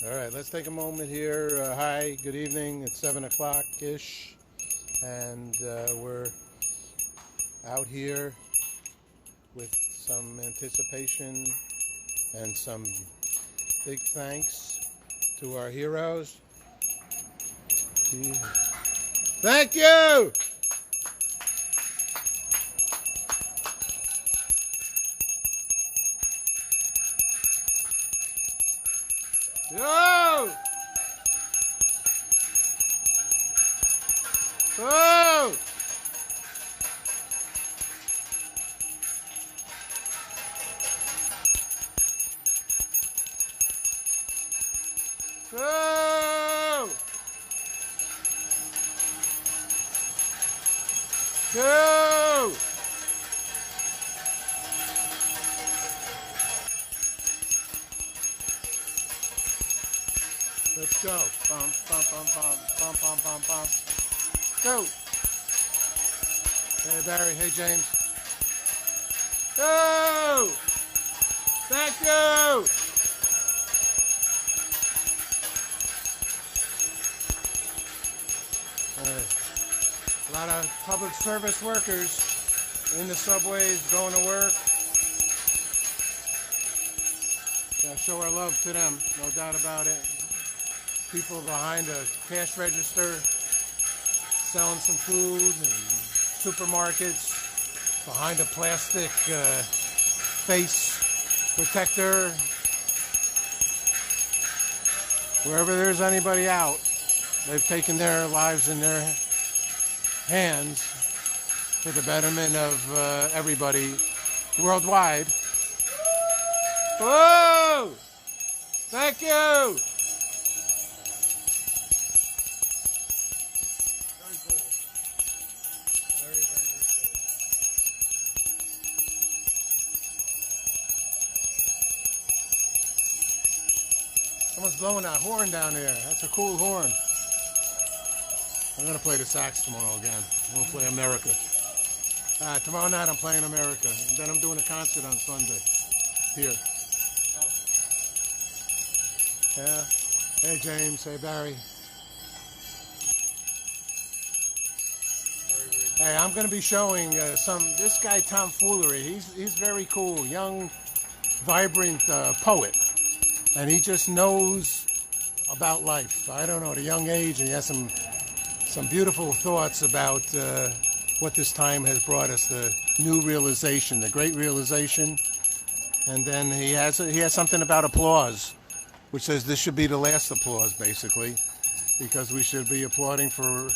All right, let's take a moment here. Hi, good evening. It's 7 o'clock-ish, and we're out here with some anticipation and some big thanks to our heroes. Thank you! Yo! Whoa! Whoa! Go! Let's go. Bum, bum, bum, bum, bum, bum, bum, bum. Go. Hey, Barry. Hey, James. Go! Thank you! A lot of public service workers in the subways going to work. Gotta show our love to them, no doubt about it. People behind a cash register selling some food, and supermarkets behind a plastic face protector. Wherever there's anybody out, they've taken their lives in their hands for the betterment of everybody worldwide. Whoa! Thank you! Very cool. Very, very, very cool. Someone's blowing that horn down there. That's a cool horn. I'm going to play the sax tomorrow again. I'm going to play America. Tomorrow night I'm playing America. And then I'm doing a concert on Sunday. Here. Yeah. Hey, James. Hey, Barry. Hey, I'm going to be showing this guy, Tom Foolery. He's very cool. Young, vibrant poet. And he just knows about life. I don't know, at a young age, and he has some beautiful thoughts about what this time has brought us, the new realization, the Great Realisation. And then he has something about applause, which says this should be the last applause, basically, because we should be applauding for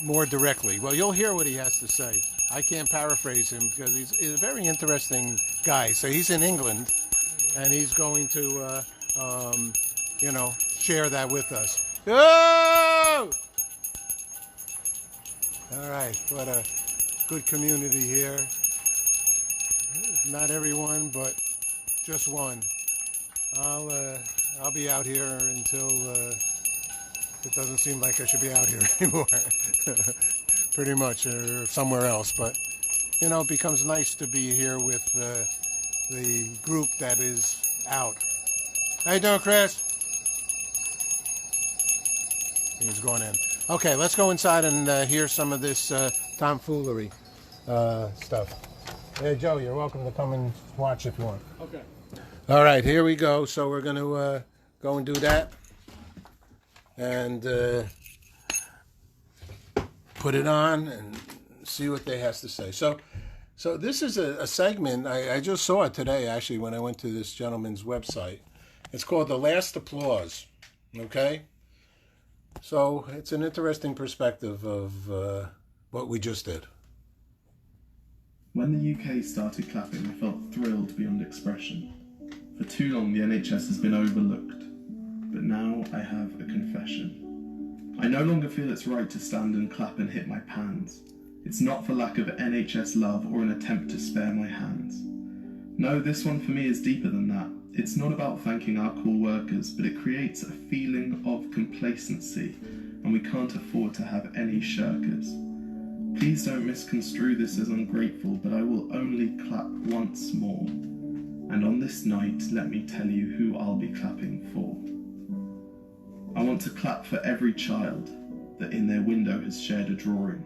more directly. Well, you'll hear what he has to say. I can't paraphrase him because he's a very interesting guy. So he's in England, and he's going to, share that with us. Oh! All right, what a good community here. Not everyone, but just one. I'll be out here until it doesn't seem like I should be out here anymore. Pretty much, or somewhere else. But it becomes nice to be here with the group that is out. How you doing, Chris? He's going in. Okay, let's go inside and hear some of this Tom Foolery stuff. Hey, Joe, you're welcome to come and watch if you want. Okay. All right, here we go. So we're going to go and do that and put it on and see what they has to say. So this is a segment. I just saw it today, actually, when I went to this gentleman's website. It's called The Last Applause, okay? So it's an interesting perspective of what we just did. When the UK started clapping, I felt thrilled beyond expression. For too long, the NHS has been overlooked. But now I have a confession. I no longer feel it's right to stand and clap and hit my pans. It's not for lack of NHS love or an attempt to spare my hands. No, this one for me is deeper than that. It's not about thanking our cool workers, but it creates a feeling of complacency, and we can't afford to have any shirkers. Please don't misconstrue this as ungrateful, but I will only clap once more. And on this night, let me tell you who I'll be clapping for. want to clap for every child that in their window has shared a drawing.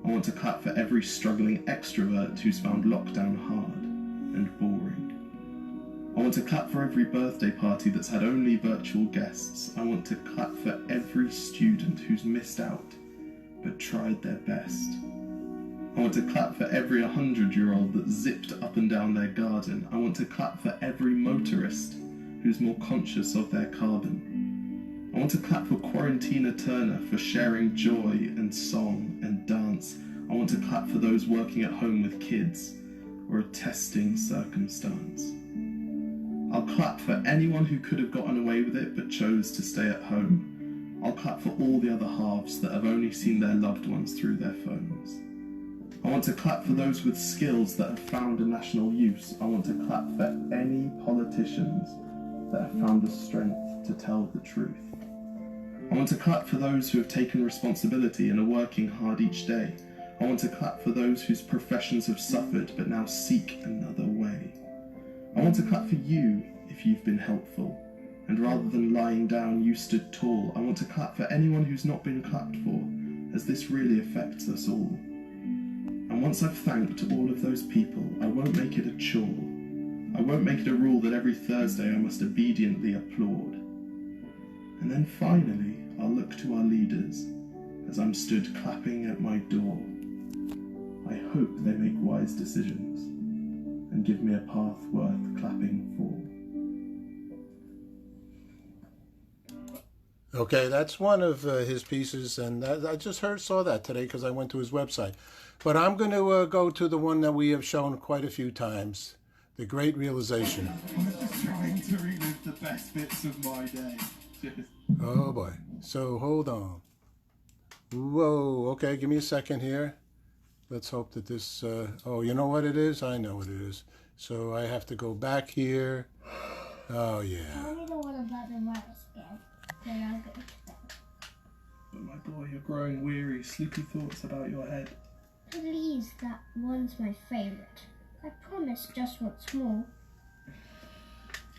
I want to clap for every struggling extrovert who's found lockdown hard and boring. I want to clap for every birthday party that's had only virtual guests. I want to clap for every student who's missed out but tried their best. I want to clap for every 100-year-old that zipped up and down their garden. I want to clap for every motorist who's more conscious of their carbon. I want to clap for Quarantina Turner for sharing joy and song and dance. I want to clap for those working at home with kids or a testing circumstance. I'll clap for anyone who could have gotten away with it but chose to stay at home. I'll clap for all the other halves that have only seen their loved ones through their phones. I want to clap for those with skills that have found a national use. I want to clap for any politicians that have found the strength to tell the truth. I want to clap for those who have taken responsibility and are working hard each day. I want to clap for those whose professions have suffered but now seek another way. I want to clap for you if you've been helpful, and rather than lying down, you stood tall. I want to clap for anyone who's not been clapped for, as this really affects us all. And once I've thanked all of those people, I won't make it a chore. I won't make it a rule that every Thursday I must obediently applaud. And then finally, I'll look to our leaders as I'm stood clapping at my door. I hope they make wise decisions and give me a path worth clapping for. Okay, that's one of his pieces, and I just saw that today because I went to his website. But I'm going to go to the one that we have shown quite a few times, The Great Realization. I'm just trying to relive the best bits of my day. Oh boy. So hold on. Whoa, okay, give me a second here. Let's hope that this, oh, you know what it is? I know what it is. So I have to go back here. Oh, yeah. Tell me the one about the mouse again. Then I'll go to bed. But my boy, you're growing weary, sleepy thoughts about your head. Please, that one's my favourite. I promise just once more.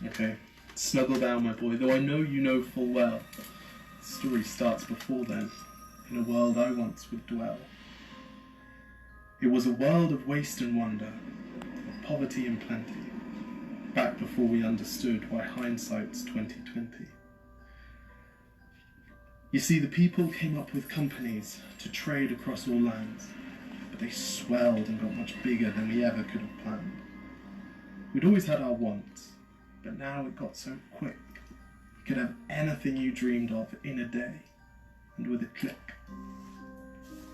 Okay, snuggle down, my boy, though I know you know full well. The story starts before then, in a world I once would dwell. It was a world of waste and wonder, of poverty and plenty, back before we understood why hindsight's 2020. You see, the people came up with companies to trade across all lands, but they swelled and got much bigger than we ever could have planned. We'd always had our wants, but now it got so quick. You could have anything you dreamed of in a day, and with a click.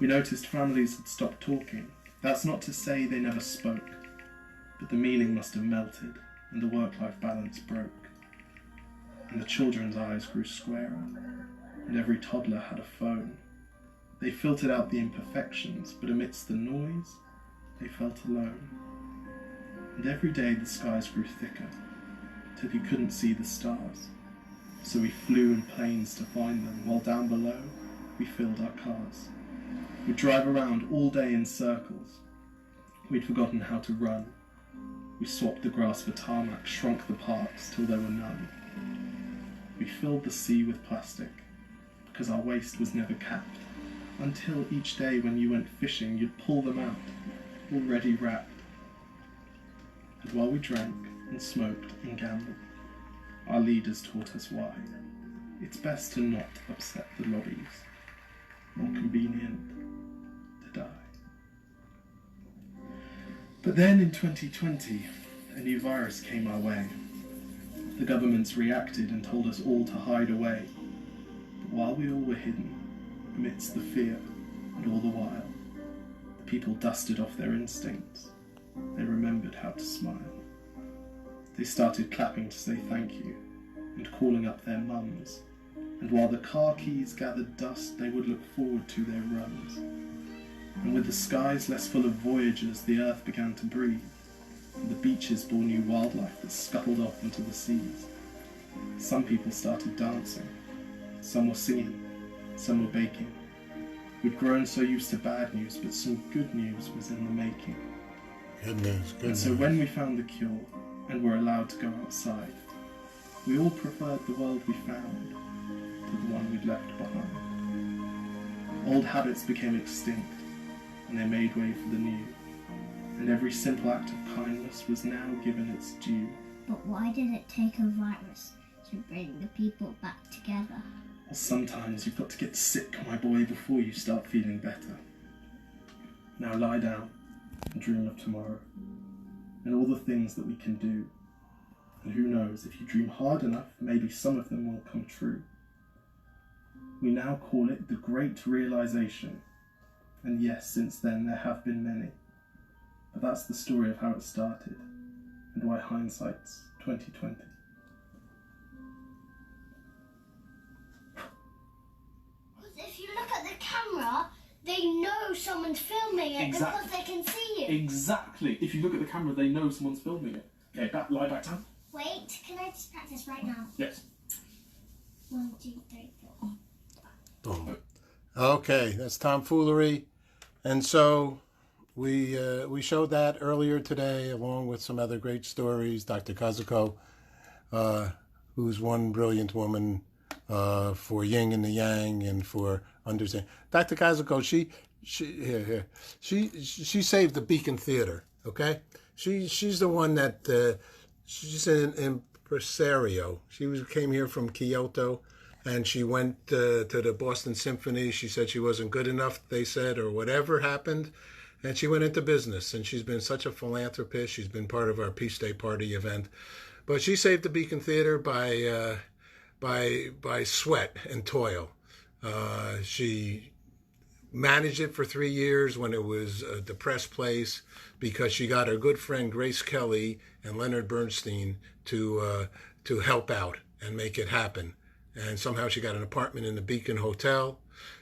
We noticed families had stopped talking. That's not to say they never spoke, but the meaning must have melted, and the work-life balance broke. And the children's eyes grew squarer, and every toddler had a phone. They filtered out the imperfections, but amidst the noise, they felt alone. And every day the skies grew thicker, till you couldn't see the stars. So we flew in planes to find them, while down below, we filled our cars. We'd drive around all day in circles. We'd forgotten how to run. We swapped the grass for tarmac, shrunk the parks till there were none. We filled the sea with plastic, because our waste was never capped, until each day when you went fishing, you'd pull them out, already wrapped. And while we drank and smoked and gambled, our leaders taught us why. It's best to not upset the lobbies, more convenient to die. But then in 2020, a new virus came our way. The governments reacted and told us all to hide away. But while we all were hidden, amidst the fear and all the while, the people dusted off their instincts. They remembered how to smile. They started clapping to say thank you and calling up their mums. And while the car keys gathered dust, they would look forward to their runs. And with the skies less full of voyagers, the earth began to breathe, and the beaches bore new wildlife that scuttled off into the seas. Some people started dancing, some were singing, some were baking. We'd grown so used to bad news, but some good news was in the making. Good news. And so when we found the cure, and were allowed to go outside, we all preferred the world we found to with the one we'd left behind. Old habits became extinct, and they made way for the new, and every simple act of kindness was now given its due. But why did it take a virus to bring the people back together? Well, sometimes you've got to get sick, my boy, before you start feeling better. Now lie down and dream of tomorrow, and all the things that we can do. And who knows, if you dream hard enough, maybe some of them will come true. We now call it the Great Realisation. And yes, since then there have been many. But that's the story of how it started, and why hindsight's 2020. If you look at the camera, they know someone's filming it because they can see you. Exactly. If you look at the camera, they know someone's filming it. Okay, lie back down. Wait, can I just practice right now? Yes. 1, 2, 3, 4. Boom. Okay, that's Tom Foolery. And so we showed that earlier today, along with some other great stories. Dr. Kazuko, who's one brilliant woman for yin and the yang and for understanding. Dr. Kazuko, she saved the Beacon Theater. Okay, she's the one that she's an impresario. She came here from Kyoto, and she went to the Boston Symphony. She said she wasn't good enough, they said, or whatever happened. And she went into business, and she's been such a philanthropist. She's been part of our Peace Day party event. But she saved the Beacon Theater by sweat and toil. She managed it for 3 years when it was a depressed place, because she got her good friend Grace Kelly and Leonard Bernstein to help out and make it happen. And somehow she got an apartment in the Beacon Hotel.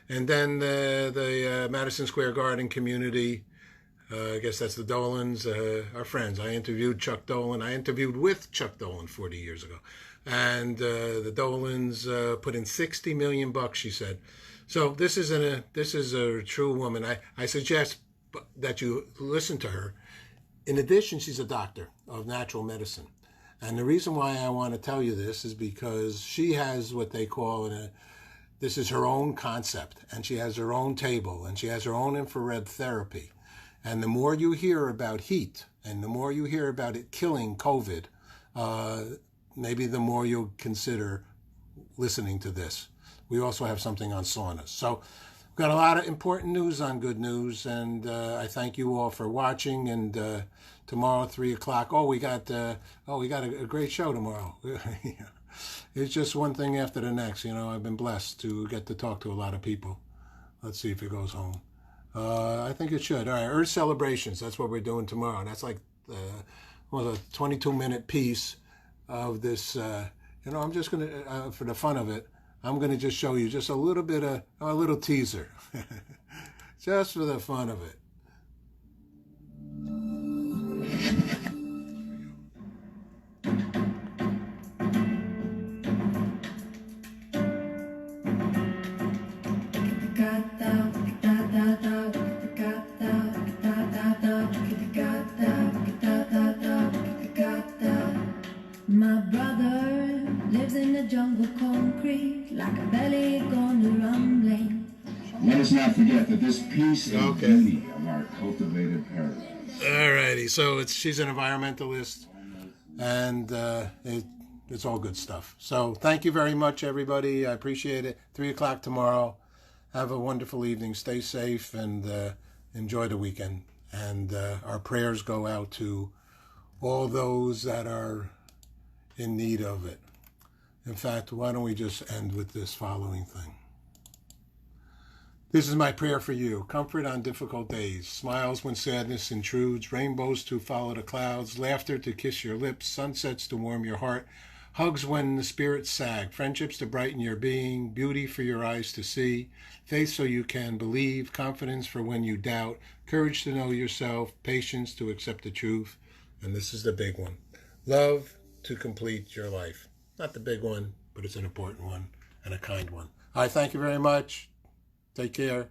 And then the Madison Square Garden community, I guess that's the Dolans, our friends. I interviewed Chuck Dolan. I interviewed with Chuck Dolan 40 years ago. And the Dolans put in $60 million, she said. So this is a true woman. I suggest that you listen to her. In addition, she's a doctor of natural medicine. And the reason why I want to tell you this is because she has what they call this is her own concept, and she has her own table, and she has her own infrared therapy. And the more you hear about heat, and the more you hear about it killing COVID, maybe the more you'll consider listening to this. We also have something on saunas. So we've got a lot of important news on Good News, and I thank you all for watching. And tomorrow, 3 o'clock. We got a great show tomorrow. It's just one thing after the next. You know, I've been blessed to get to talk to a lot of people. Let's see if it goes home. I think it should. All right, Earth Celebrations. That's what we're doing tomorrow. That's like a 22-minute piece of this. I'm just going to, for the fun of it, I'm going to just show you just a little bit of a little teaser, just for the fun of it. My brother lives in the jungle concrete, like a belly gone to rumbling. Let us not forget that this piece is beauty of our cultivated paradise. Alrighty, so she's an environmentalist, and it's all good stuff. So thank you very much, everybody. I appreciate it. 3 o'clock tomorrow. Have a wonderful evening. Stay safe and enjoy the weekend. And our prayers go out to all those that are in need of it. In fact, why don't we just end with this following thing? This is my prayer for you. Comfort on difficult days, smiles when sadness intrudes, rainbows to follow the clouds, laughter to kiss your lips, sunsets to warm your heart, hugs when the spirits sag, friendships to brighten your being, beauty for your eyes to see, faith so you can believe, confidence for when you doubt, courage to know yourself, patience to accept the truth, and this is the big one, love to complete your life. Not the big one, but it's an important one and a kind one. All right, thank you very much. Take care.